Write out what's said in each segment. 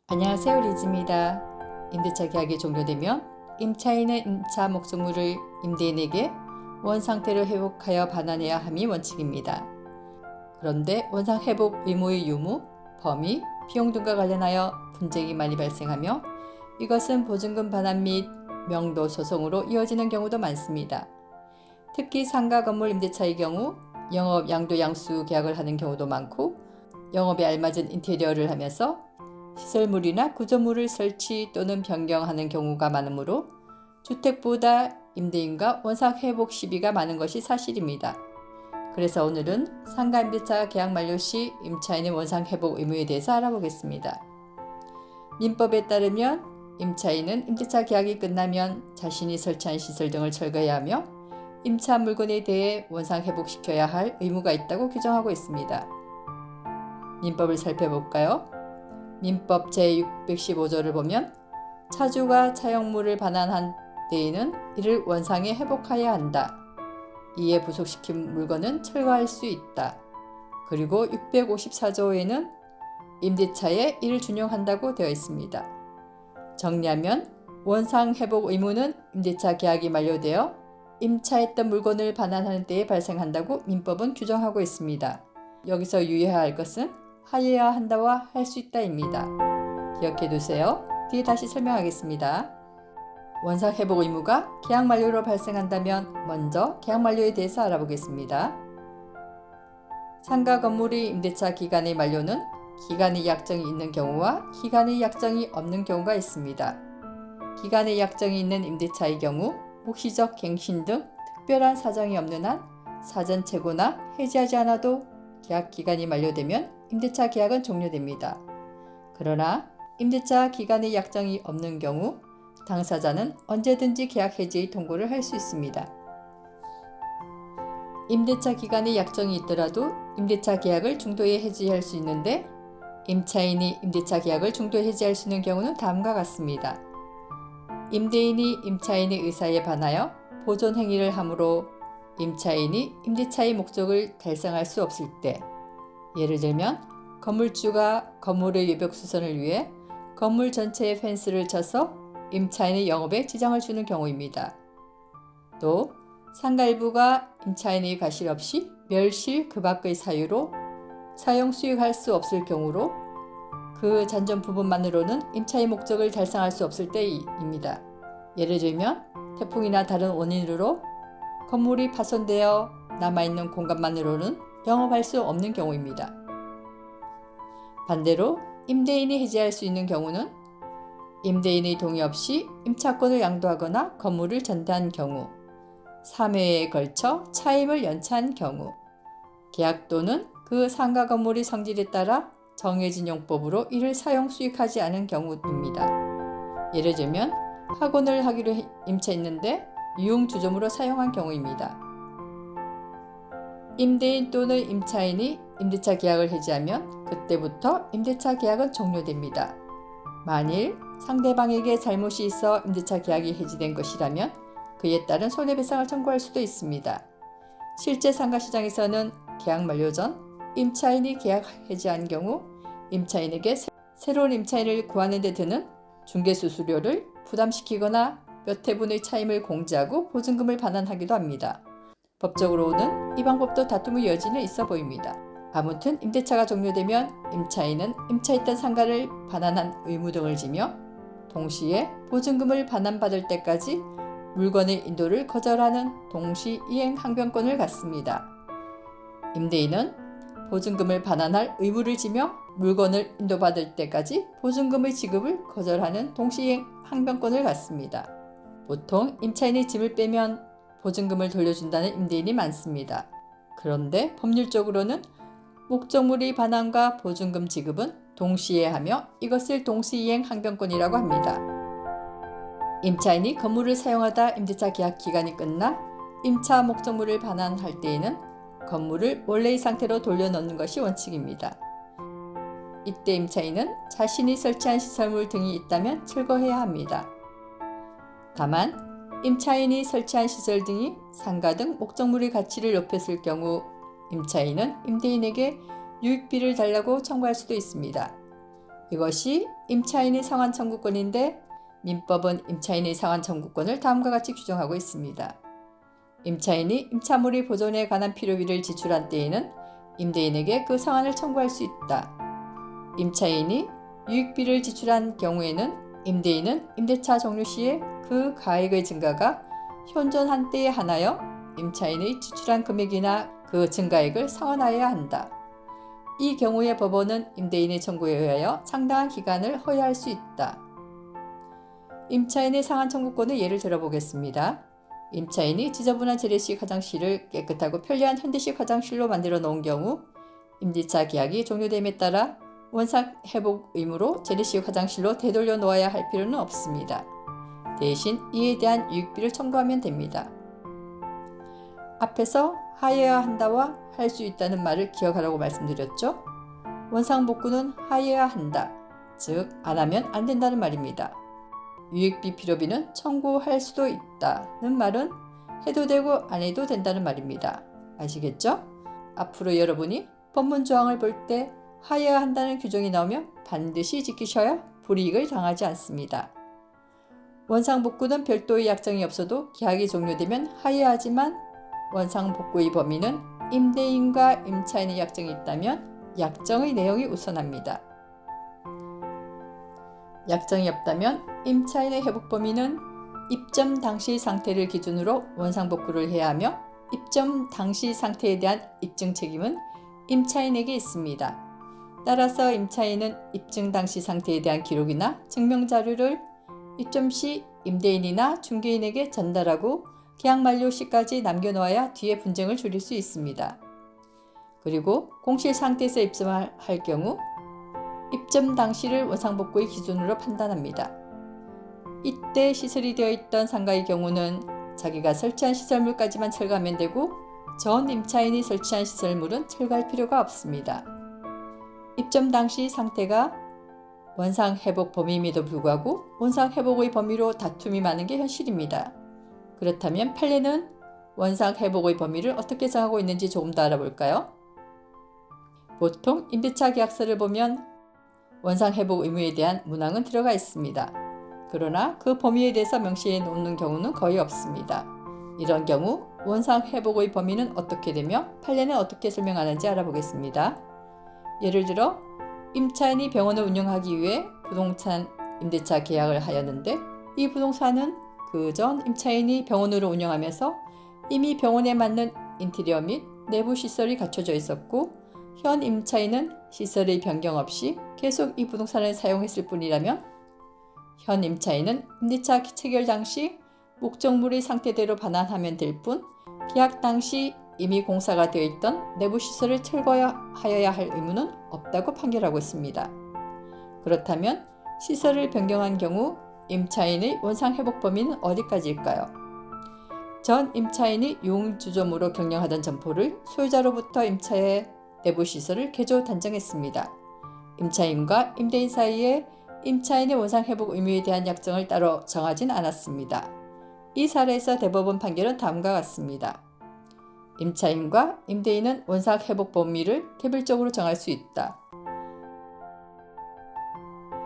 안녕하세요, 리즈입니다. 임대차 계약이 종료되면 임차인은 임차 목적물을 임대인에게 원상태로 회복하여 반환해야 함이 원칙입니다. 그런데 원상 회복 의무의 유무, 범위, 비용 등과 관련하여 분쟁이 많이 발생하며 이것은 보증금 반환 및 명도 소송으로 이어지는 경우도 많습니다. 특히 상가 건물 임대차의 경우 영업 양도 양수 계약을 하는 경우도 많고 영업에 알맞은 인테리어를 하면서 시설물이나 구조물을 설치 또는 변경하는 경우가 많으므로 주택보다 임대인과 원상 회복 시비가 많은 것이 사실입니다. 그래서 오늘은 상가 임대차 계약 만료 시 임차인의 원상 회복 의무에 대해서 알아보겠습니다. 민법에 따르면 임차인은 임대차 계약이 끝나면 자신이 설치한 시설 등을 철거해야 하며 임차 물건에 대해 원상 회복시켜야 할 의무가 있다고 규정하고 있습니다. 민법을 살펴볼까요? 민법 제615조를 보면 차주가 차용물을 반환한 때에는 이를 원상에 회복하여야 한다. 이에 부속시킨 물건은 철거할 수 있다. 그리고 654조에는 임대차에 이를 준용한다고 되어 있습니다. 정리하면 원상 회복 의무는 임대차 계약이 만료되어 임차했던 물건을 반환하는 때에 발생한다고 민법은 규정하고 있습니다. 여기서 유의해야 할 것은 하여야 한다와 할 수 있다입니다. 기억해 두세요. 뒤에 다시 설명하겠습니다. 원상 회복 의무가 계약 만료로 발생한다면 먼저 계약 만료에 대해서 알아보겠습니다. 상가 건물의 임대차 기간의 만료는 기간의 약정이 있는 경우와 기간의 약정이 없는 경우가 있습니다. 기간의 약정이 있는 임대차의 경우 묵시적 갱신 등 특별한 사정이 없는 한 사전 재고나 해지하지 않아도 계약 기간이 만료되면 임대차 계약은 종료됩니다. 그러나 임대차 기간의 약정이 없는 경우 당사자는 언제든지 계약 해지의 통고를 할 수 있습니다. 임대차 기간의 약정이 있더라도 임대차 계약을 중도에 해지할 수 있는데 임차인이 임대차 계약을 중도에 해지할 수 있는 경우는 다음과 같습니다. 임대인이 임차인의 의사에 반하여 보존 행위를 함으로 임차인이 임대차의 목적을 달성할 수 없을 때, 예를 들면 건물주가 건물의 외벽 수선을 위해 건물 전체에 펜스를 쳐서 임차인의 영업에 지장을 주는 경우입니다. 또 상가 일부가 임차인의 과실 없이 멸실 그 밖의 사유로 사용 수익할 수 없을 경우로 그 잔존 부분만으로는 임차의 목적을 달성할 수 없을 때입니다. 예를 들면 태풍이나 다른 원인으로 건물이 파손되어 남아있는 공간만으로는 영업할 수 없는 경우입니다. 반대로 임대인이 해지할 수 있는 경우는 임대인의 동의 없이 임차권을 양도하거나 건물을 전대한 경우, 3회에 걸쳐 차임을 연차한 경우, 계약 또는 그 상가 건물의 성질에 따라 정해진 용법으로 이를 사용 수익하지 않은 경우입니다. 예를 들면 학원을 하기로 임차했는데 유흥주점으로 사용한 경우입니다. 임대인 또는 임차인이 임대차 계약을 해지하면 그때부터 임대차 계약은 종료됩니다. 만일 상대방에게 잘못이 있어 임대차 계약이 해지된 것이라면 그에 따른 손해배상을 청구할 수도 있습니다. 실제 상가시장에서는 계약 만료 전 임차인이 계약 해지한 경우 임차인에게 새로운 임차인을 구하는 데 드는 중개수수료를 부담시키거나 몇 회분의 차임을 공제하고 보증금을 반환하기도 합니다. 법적으로는 이 방법도 다툼의 여지는 있어 보입니다. 아무튼 임대차가 종료되면 임차인은 임차했던 상가를 반환한 의무 등을 지며 동시에 보증금을 반환받을 때까지 물건의 인도를 거절하는 동시이행 항변권을 갖습니다. 임대인은 보증금을 반환할 의무를 지며 물건을 인도받을 때까지 보증금의 지급을 거절하는 동시이행 항변권을 갖습니다. 보통 임차인이 짐을 빼면 보증금을 돌려준다는 임대인이 많습니다. 그런데 법률적으로는 목적물의 반환과 보증금 지급은 동시에 하며 이것을 동시이행 항변권이라고 합니다. 임차인이 건물을 사용하다 임대차 계약 기간이 끝나 임차 목적물을 반환할 때에는 건물을 원래의 상태로 돌려놓는 것이 원칙입니다. 이때 임차인은 자신이 설치한 시설물 등이 있다면 철거해야 합니다. 다만 임차인이 설치한 시설 등이 상가 등 목적물의 가치를 높였을 경우 임차인은 임대인에게 유익비를 달라고 청구할 수도 있습니다. 이것이 임차인의 상환 청구권인데 민법은 임차인의 상환 청구권을 다음과 같이 규정하고 있습니다. 임차인이 임차물의 보존에 관한 필요비를 지출한 때에는 임대인에게 그 상환을 청구할 수 있다. 임차인이 유익비를 지출한 경우에는 임대인은 임대차 종료 시에 그 가액의 증가가 현존한 때에 한하여 임차인의 지출한 금액이나 그 증가액을 상환하여야 한다. 이 경우의 법원은 임대인의 청구에 의하여 상당한 기간을 허용할 수 있다. 임차인의 상환 청구권의 예를 들어보겠습니다. 임차인이 지저분한 재래식 화장실을 깨끗하고 편리한 현대식 화장실로 만들어 놓은 경우 임대차 계약이 종료됨에 따라 원상 회복 의무로 재래식 화장실로 되돌려 놓아야 할 필요는 없습니다. 대신 이에 대한 유익비를 청구하면 됩니다. 앞에서 하여야 한다와 할 수 있다는 말을 기억하라고 말씀드렸죠. 원상복구는 하여야 한다, 즉 안 하면 안 된다는 말입니다. 유익비 필요비는 청구할 수도 있다는 말은 해도 되고 안 해도 된다는 말입니다. 아시겠죠? 앞으로 여러분이 법문 조항을 볼 때 하여야 한다는 규정이 나오면 반드시 지키셔야 불이익을 당하지 않습니다. 원상복구는 별도의 약정이 없어도 계약이 종료되면 하여야하지만 원상복구의 범위는 임대인과 임차인의 약정이 있다면 약정의 내용이 우선합니다. 약정이 없다면 임차인의 회복 범위는 입점 당시 상태를 기준으로 원상복구를 해야 하며 입점 당시 상태에 대한 입증 책임은 임차인에게 있습니다. 따라서 임차인은 입증 당시 상태에 대한 기록이나 증명자료를 입점 시 임대인이나 중개인에게 전달하고 계약 만료 시까지 남겨놓아야 뒤에 분쟁을 줄일 수 있습니다. 그리고 공실 상태에서 입점할 경우 입점 당시를 원상복구의 기준으로 판단합니다. 이때 시설이 되어 있던 상가의 경우는 자기가 설치한 시설물까지만 철거하면 되고 전 임차인이 설치한 시설물은 철거할 필요가 없습니다. 입점 당시 상태가 원상회복 범위임에도 불구하고 원상회복의 범위로 다툼이 많은 게 현실입니다. 그렇다면 판례는 원상회복의 범위를 어떻게 정하고 있는지 조금 더 알아볼까요? 보통 임대차 계약서를 보면 원상회복 의무에 대한 문항은 들어가 있습니다. 그러나 그 범위에 대해서 명시해 놓는 경우는 거의 없습니다. 이런 경우 원상회복의 범위는 어떻게 되며 판례는 어떻게 설명하는지 알아보겠습니다. 예를 들어 임차인이 병원을 운영하기 위해 부동산 임대차 계약을 하였는데 이 부동산은 그 전 임차인이 병원을 운영하면서 이미 병원에 맞는 인테리어 및 내부 시설이 갖춰져 있었고 현 임차인은 시설의 변경 없이 계속 이 부동산을 사용했을 뿐이라면 현 임차인은 임대차 체결 당시 목적물의 상태대로 반환하면 될 뿐 계약 당시 이미 공사가 되어 있던 내부 시설을 철거하여야 할 의무는 없다고 판결하고 있습니다. 그렇다면 시설을 변경한 경우 임차인의 원상회복 범위는 어디까지일까요? 전 임차인이 용주점으로 경영하던 점포를 소유자로부터 임차해 내부 시설을 개조 단정했습니다. 임차인과 임대인 사이에 임차인의 원상회복 의무에 대한 약정을 따로 정하진 않았습니다. 이 사례에서 대법원 판결은 다음과 같습니다. 임차인과 임대인은 원상회복 범위를 개별적으로 정할 수 있다.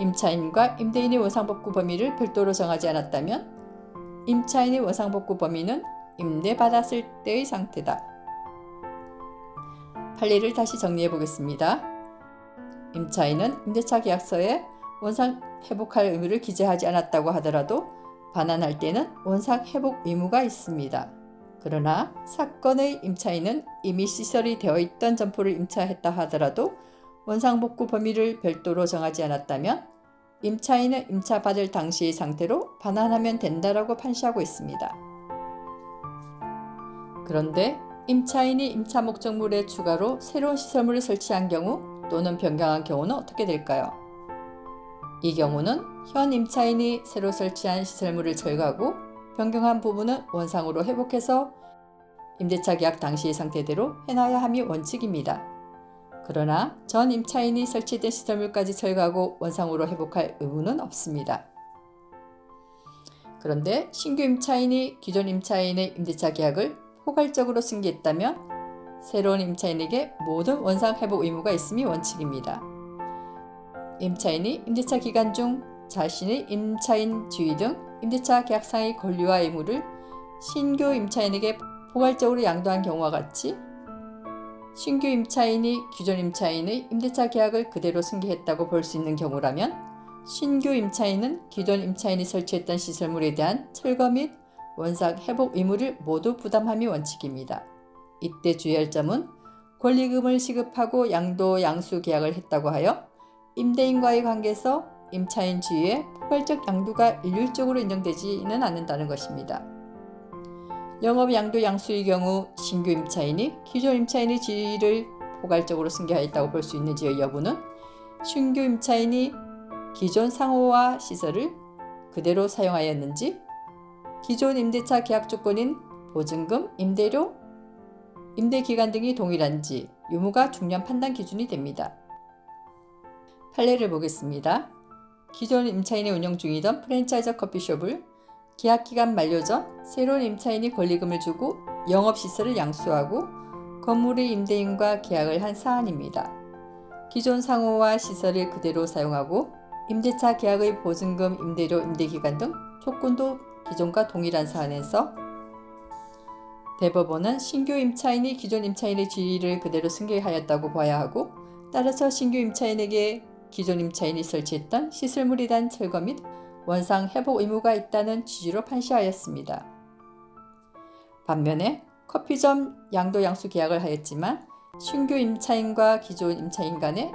임차인과 임대인의 원상복구 범위를 별도로 정하지 않았다면 임차인의 원상복구 범위는 임대받았을 때의 상태다. 판례를 다시 정리해 보겠습니다. 임차인은 임대차 계약서에 원상회복할 의무를 기재하지 않았다고 하더라도 반환할 때는 원상회복 의무가 있습니다. 그러나 사건의 임차인은 이미 시설이 되어 있던 점포를 임차했다 하더라도 원상복구 범위를 별도로 정하지 않았다면 임차인은 임차받을 당시의 상태로 반환하면 된다라고 판시하고 있습니다. 그런데 임차인이 임차 목적물에 추가로 새로운 시설물을 설치한 경우 또는 변경한 경우는 어떻게 될까요? 이 경우는 현 임차인이 새로 설치한 시설물을 철거하고 변경한 부분은 원상으로 회복해서 임대차 계약 당시의 상태대로 해놔야 함이 원칙입니다. 그러나 전 임차인이 설치된 시설물까지 철거하고 원상으로 회복할 의무는 없습니다. 그런데 신규 임차인이 기존 임차인의 임대차 계약을 포괄적으로 승계했다면 새로운 임차인에게 모든 원상 회복 의무가 있음이 원칙입니다. 임차인이 임대차 기간 중 자신의 임차인 지위 등 임대차 계약상의 권리와 의무를 신규 임차인에게 포괄적으로 양도한 경우와 같이 신규 임차인이 기존 임차인의 임대차 계약을 그대로 승계했다고 볼 수 있는 경우라면 신규 임차인은 기존 임차인이 설치했던 시설물에 대한 철거 및 원상 회복 의무를 모두 부담함이 원칙입니다. 이때 주의할 점은 권리금을 지급하고 양도 양수 계약을 했다고 하여 임대인과의 관계에서 임차인 지위의 포괄적 양도가 일률적으로 인정되지는 않는다는 것입니다. 영업 양도 양수의 경우 신규 임차인이 기존 임차인의 지위를 포괄적으로 승계하였다고 볼 수 있는지의 여부는 신규 임차인이 기존 상호와 시설을 그대로 사용하였는지, 기존 임대차 계약 조건인 보증금, 임대료, 임대기간 등이 동일한지 유무가 중요한 판단 기준이 됩니다. 판례를 보겠습니다. 기존 임차인이 운영 중이던 프랜차이즈 커피숍을 계약기간 만료 전 새로운 임차인이 권리금을 주고 영업시설을 양수하고 건물의 임대인과 계약을 한 사안입니다. 기존 상호와 시설을 그대로 사용하고 임대차 계약의 보증금, 임대료, 임대기간 등 조건도 기존과 동일한 사안에서 대법원은 신규 임차인이 기존 임차인의 지위를 그대로 승계하였다고 봐야 하고, 따라서 신규 임차인에게 기존 임차인이 설치했던 시설물에 대한 철거 및 원상 회복 의무가 있다는 취지로 판시하였습니다. 반면에 커피점 양도 양수 계약을 하였지만 신규 임차인과 기존 임차인 간의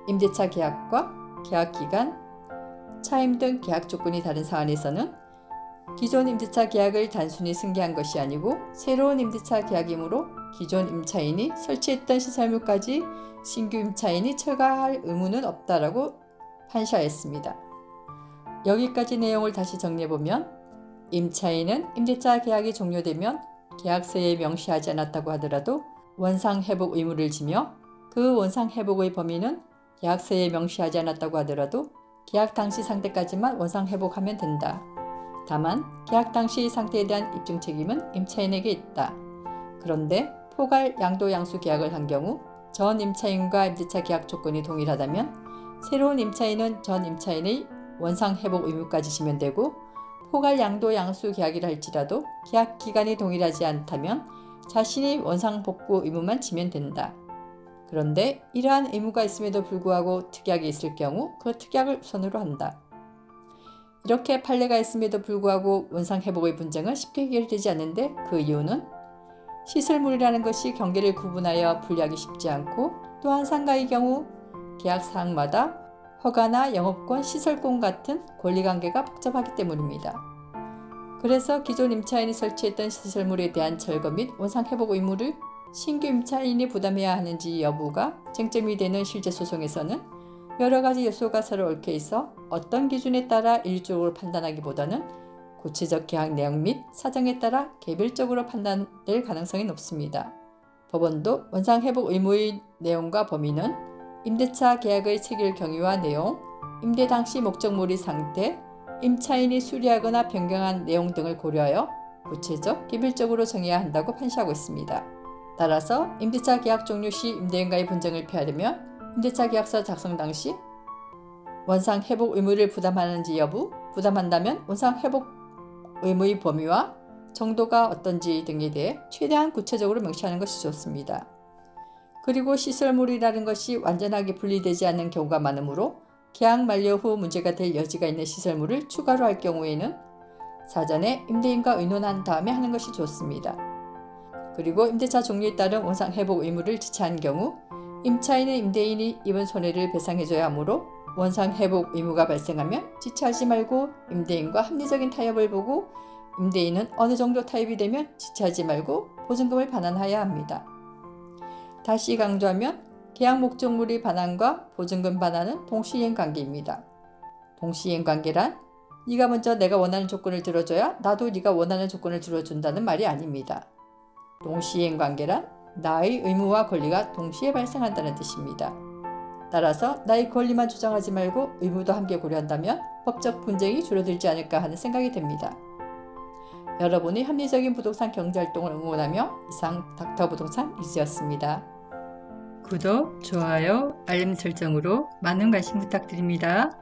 임대차 계약과 계약 기간, 차임 등 계약 조건이 다른 사안에서는 기존 임대차 계약을 단순히 승계한 것이 아니고 새로운 임대차 계약이므로 기존 임차인이 설치했던 시설물까지 신규 임차인이 철거할 의무는 없다라고 판시하였습니다. 여기까지 내용을 다시 정리해보면 임차인은 임대차 계약이 종료되면 계약서에 명시하지 않았다고 하더라도 원상 회복 의무를 지며 그 원상 회복의 범위는 계약서에 명시하지 않았다고 하더라도 계약 당시 상태까지만 원상 회복하면 된다. 다만 계약 당시 상태에 대한 입증 책임은 임차인에게 있다. 그런데 포괄 양도 양수 계약을 한 경우 전 임차인과 임대차 계약 조건이 동일하다면 새로운 임차인은 전 임차인의 원상 회복 의무까지 지면 되고, 포괄 양도 양수 계약이라 할지라도 계약 기간이 동일하지 않다면 자신이 원상 복구 의무만 지면 된다. 그런데 이러한 의무가 있음에도 불구하고 특약이 있을 경우 그 특약을 우선으로 한다. 이렇게 판례가 있음에도 불구하고 원상 회복의 분쟁은 쉽게 해결되지 않는데 그 이유는 시설물이라는 것이 경계를 구분하여 분리하기 쉽지 않고, 또한 상가의 경우 계약 사항마다 허가나 영업권, 시설권 같은 권리관계가 복잡하기 때문입니다. 그래서 기존 임차인이 설치했던 시설물에 대한 철거 및 원상회복 의무를 신규 임차인이 부담해야 하는지 여부가 쟁점이 되는 실제 소송에서는 여러 가지 요소가 서로 얽혀 있어 어떤 기준에 따라 일률적으로 판단하기보다는 구체적 계약 내용 및 사정에 따라 개별적으로 판단될 가능성이 높습니다. 법원도 원상회복 의무의 내용과 범위는 임대차 계약의 체결 경위와 내용, 임대 당시 목적물의 상태, 임차인이 수리하거나 변경한 내용 등을 고려하여 구체적, 개별적으로 정해야 한다고 판시하고 있습니다. 따라서 임대차 계약 종료 시 임대인과의 분쟁을 피하려면 임대차 계약서 작성 당시 원상 회복 의무를 부담하는지 여부, 부담한다면 원상 회복 의무의 범위와 정도가 어떤지 등에 대해 최대한 구체적으로 명시하는 것이 좋습니다. 그리고 시설물이라는 것이 완전하게 분리되지 않는 경우가 많으므로 계약 만료 후 문제가 될 여지가 있는 시설물을 추가로 할 경우에는 사전에 임대인과 의논한 다음에 하는 것이 좋습니다. 그리고 임대차 종료에 따른 원상 회복 의무를 지체한 경우 임차인의 임대인이 입은 손해를 배상해줘야 하므로 원상 회복 의무가 발생하면 지체하지 말고 임대인과 합리적인 타협을 보고 임대인은 어느 정도 타협이 되면 지체하지 말고 보증금을 반환해야 합니다. 다시 강조하면 계약 목적물의 반환과 보증금 반환은 동시이행 관계입니다. 동시이행 관계란 네가 먼저 내가 원하는 조건을 들어줘야 나도 네가 원하는 조건을 들어준다는 말이 아닙니다. 동시이행 관계란 나의 의무와 권리가 동시에 발생한다는 뜻입니다. 따라서 나의 권리만 주장하지 말고 의무도 함께 고려한다면 법적 분쟁이 줄어들지 않을까 하는 생각이 듭니다. 여러분의 합리적인 부동산 경제활동을 응원하며 이상 닥터부동산 이지였습니다. 구독, 좋아요, 알림 설정으로 많은 관심 부탁드립니다.